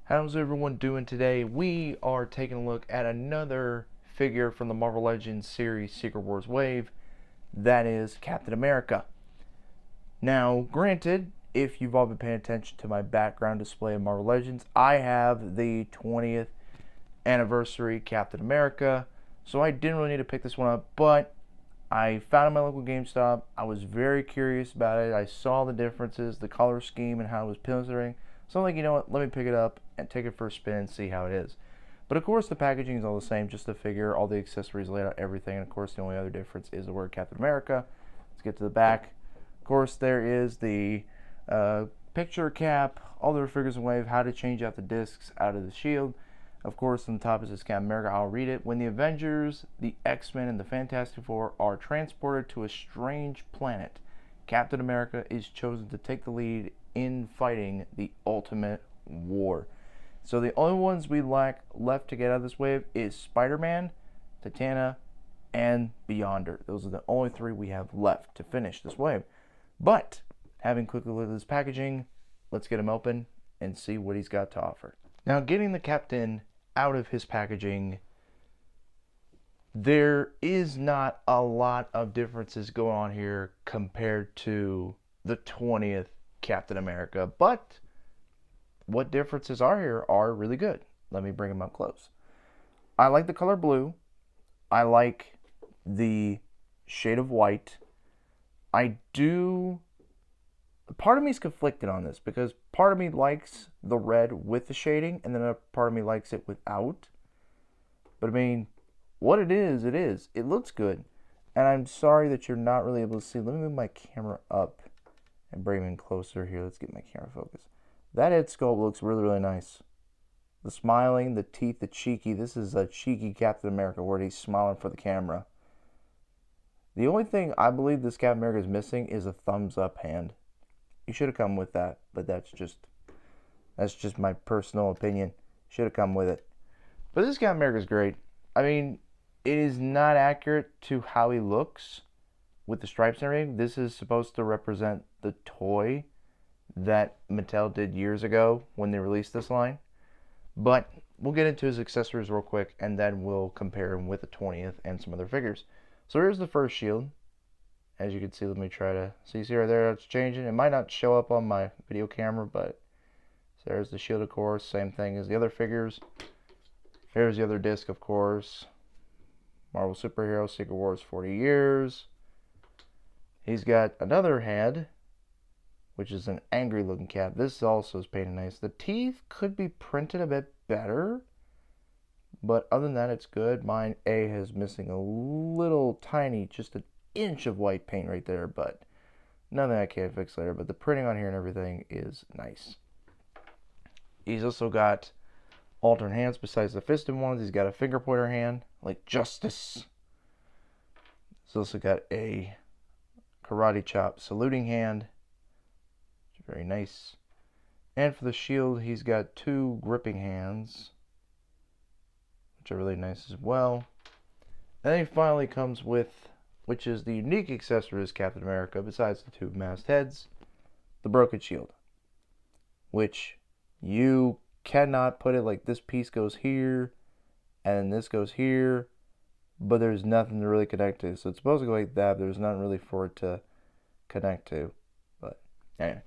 How's everyone doing today? We are taking a look at another figure from the Marvel Legends series Secret Wars Wave. That is Captain America. Now, granted, if you've all been paying attention to my background display of Marvel Legends, I have the 20th anniversary Captain America, so I didn't really need to pick this one up, but I found it at my local GameStop. I was very curious about it. I saw the differences, the color scheme, and how it was pilstering. So I'm like, you know what, let me pick it up and take it for a spin and see how it is. But of course the packaging is all the same, just the figure, all the accessories laid out, everything. And of course the only other difference is the word Captain America. Let's get to the back. Of course there is the picture cap, all the figures in Wave, how to change out the discs out of the shield. Of course, on the top is this Captain America. I'll read it. When the Avengers, the X-Men, and the Fantastic Four are transported to a strange planet, Captain America is chosen to take the lead in fighting the ultimate war. So the only ones we lack left to get out of this wave is Spider-Man, Titania, and Beyonder. Those are the only three we have left to finish this wave. But having quickly looked at this packaging, let's get him open and see what he's got to offer. Now, getting the Captain out of his packaging, there is not a lot of differences going on here compared to the 20th Captain America, but what differences are here are really good. Let me bring them up close. I like the color blue. I like the shade of white. Part of me is conflicted on this because part of me likes the red with the shading and then a part of me likes it without. But I mean, what it is, it is. It looks good. And I'm sorry that you're not really able to see. Let me move my camera up and bring him in closer here. Let's get my camera focused. That head sculpt looks really, really nice. The smiling, the teeth, the cheeky. This is a cheeky Captain America where he's smiling for the camera. The only thing I believe this Captain America is missing is a thumbs up hand. You should have come with that, but that's just my personal opinion. Should have come with it. But this Captain America is great. I mean, it is not accurate to how he looks with the stripes and everything. This is supposed to represent the toy that Mattel did years ago when they released this line. But we'll get into his accessories real quick, and then we'll compare him with the 20th and some other figures. So here's the first shield. As you can see, let me try to see right there. It's changing. It might not show up on my video camera, but so there's the shield, of course. Same thing as the other figures. Here's the other disc, of course. Marvel Superhero Secret Wars 40 years. He's got another head, which is an angry looking cap. This also is painted nice. The teeth could be printed a bit better, but other than that, it's good. Mine A is missing a little tiny, just an inch of white paint right there, but nothing I can't fix later. But the printing on here and everything is nice. He's also got alternate hands besides the fisted ones. He's got a finger pointer hand, like Justice. He's also got a karate chop saluting hand, which is very nice. And for the shield, he's got two gripping hands, which are really nice as well. And then he finally comes with, which is the unique accessory as Captain America, besides the two masked heads, the broken shield. Which you cannot put it like this piece goes here, and this goes here, but there's nothing to really connect to. So it's supposed to go like that, but there's nothing really for it to connect to. But anyway,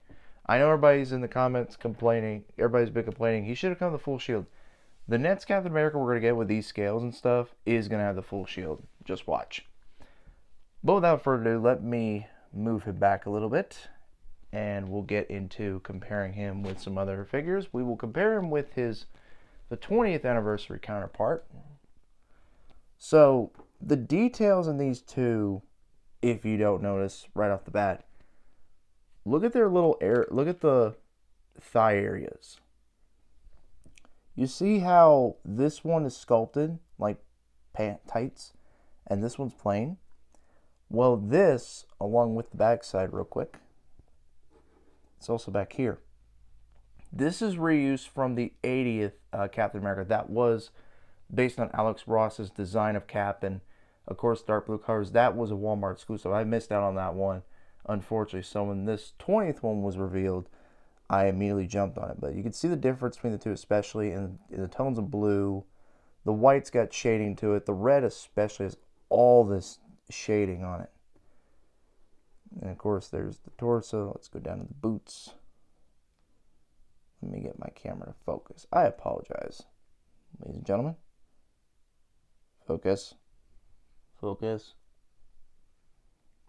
I know everybody's in the comments complaining, everybody's been complaining, he should have come with the full shield. The next Captain America we're going to get with these scales and stuff is going to have the full shield. Just watch. But without further ado, let me move him back a little bit, and we'll get into comparing him with some other figures. We will compare him with the 20th anniversary counterpart. So the details in these two, if you don't notice right off the bat, look at their look at the thigh areas. You see how this one is sculpted like pant tights, and this one's plain? Well, this, along with the backside real quick, it's also back here. This is reused from the 80th Captain America. That was based on Alex Ross's design of Cap, and of course dark blue colors. That was a Walmart exclusive. I missed out on that one, unfortunately. So when this 20th one was revealed, I immediately jumped on it. But you can see the difference between the two, especially in the tones of blue. The white's got shading to it. The red especially has all this shading on it. And of course, there's the torso. Let's go down to the boots. Let me get my camera to focus. I apologize, ladies and gentlemen. Focus. Focus.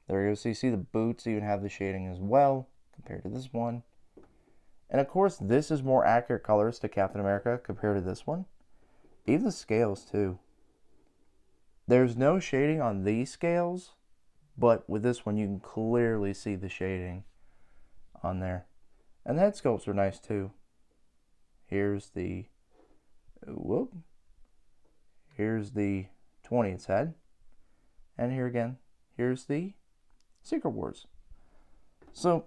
There you go. So you see the boots even have the shading as well compared to this one. And of course, this is more accurate colors to Captain America compared to this one. Even the scales too. There's no shading on these scales, but with this one you can clearly see the shading on there. And the head sculpts are nice too. Here's the, whoop. Here's the 20th head. And here again, here's the Secret Wars. So,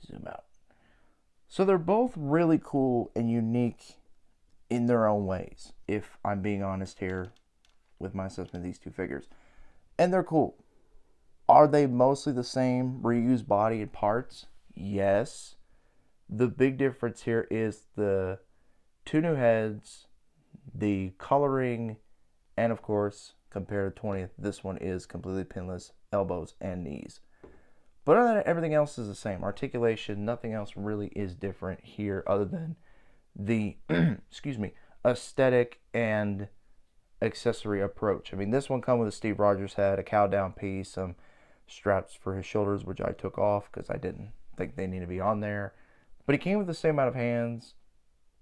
zoom out. So they're both really cool and unique in their own ways, if I'm being honest here with my assessment of these two figures. And they're cool. Are they mostly the same reused body and parts? Yes. The big difference here is the two new heads, the coloring, and of course, compared to 20th, this one is completely pinless, elbows and knees. But other than that, everything else is the same. Articulation, nothing else really is different here other than the, excuse me, aesthetic and accessory approach. I mean, this one comes with a Steve Rogers head, a cow down piece, some straps for his shoulders, which I took off because I didn't think they need to be on there. But he came with the same amount of hands,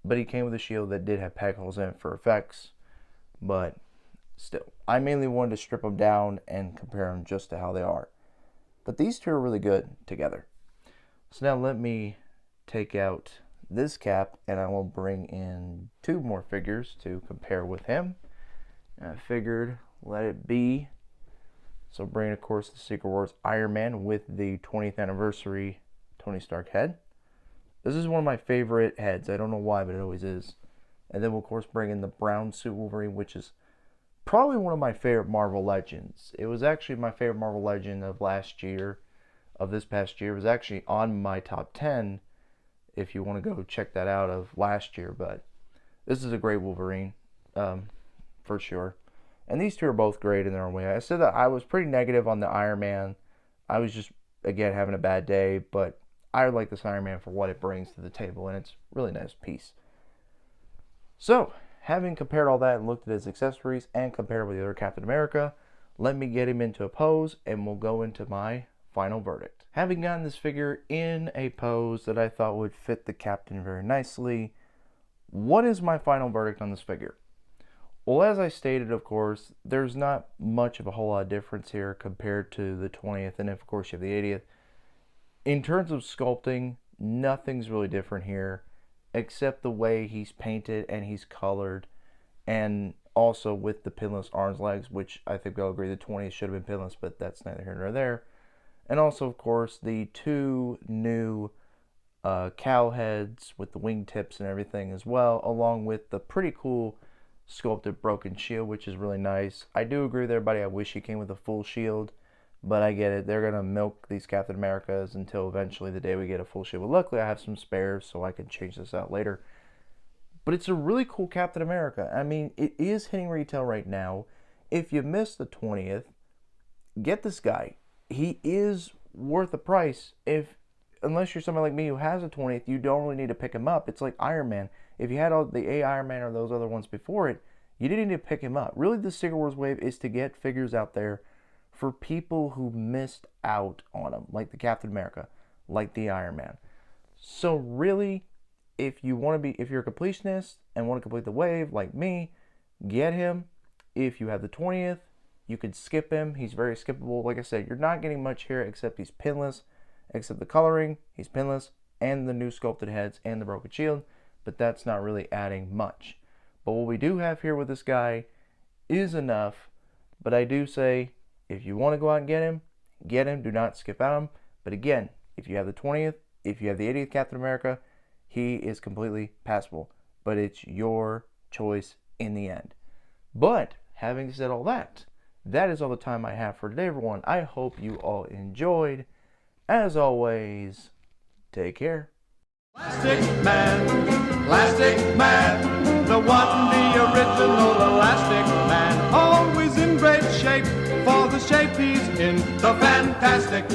but he came with a shield that did have peg holes in it for effects. But still, I mainly wanted to strip them down and compare them just to how they are. But these two are really good together. So now let me take out this cap and I will bring in two more figures to compare with him. And I figured let it be. So bring of course the Secret Wars Iron Man with the 20th anniversary Tony Stark head. This is one of my favorite heads. I don't know why, but it always is. And then we'll of course bring in the brown suit Wolverine, which is probably one of my favorite Marvel Legends. It was actually my favorite Marvel Legend of last year, of this past year. It was actually on my top 10 if you want to go check that out of last year. But this is a great Wolverine, for sure. And these two are both great in their own way. I said that I was pretty negative on the Iron Man. I was just, again, having a bad day, but I like this Iron Man for what it brings to the table, and it's a really nice piece. So, having compared all that and looked at his accessories and compared with the other Captain America, let me get him into a pose and we'll go into my final verdict. Having gotten this figure in a pose that I thought would fit the Captain very nicely, what is my final verdict on this figure? Well, as I stated, of course, there's not much of a whole lot of difference here compared to the 20th, and of course you have the 80th. In terms of sculpting, nothing's really different here, except the way he's painted and he's colored, and also with the pinless arms, legs, which I think we'll agree the 20th should have been pinless, but that's neither here nor there. And also, of course, the two new cow heads with the wingtips and everything as well, along with the pretty cool sculpted broken shield, which is really nice. I do agree with everybody. I wish he came with a full shield, but I get it. They're going to milk these Captain Americas until eventually the day we get a full shield. But luckily, I have some spares, so I can change this out later. But it's a really cool Captain America. I mean, it is hitting retail right now. If you missed the 20th, get this guy. He is worth the price. Unless you're somebody like me who has a 20th, you don't really need to pick him up. It's like Iron Man. If you had all the A Iron Man or those other ones before it, you didn't need to pick him up. Really, the Secret Wars wave is to get figures out there for people who missed out on them, like the Captain America, like the Iron Man. So really, if you're a completionist and want to complete the wave, like me, get him. If you have the 20th, you could skip him. He's very skippable. Like I said, you're not getting much here except he's pinless, except the coloring, he's pinless, and the new sculpted heads and the broken shield, but that's not really adding much. But what we do have here with this guy is enough, but I do say, if you want to go out and get him, do not skip out him. But again, if you have the 20th, if you have the 80th Captain America, he is completely passable. But it's your choice in the end. But having said all that, that is all the time I have for today, everyone. I hope you all enjoyed. As always, Take care. Plastic Man, the one, the original Elastic Man, always in great shape for the shape he's in, the fantastic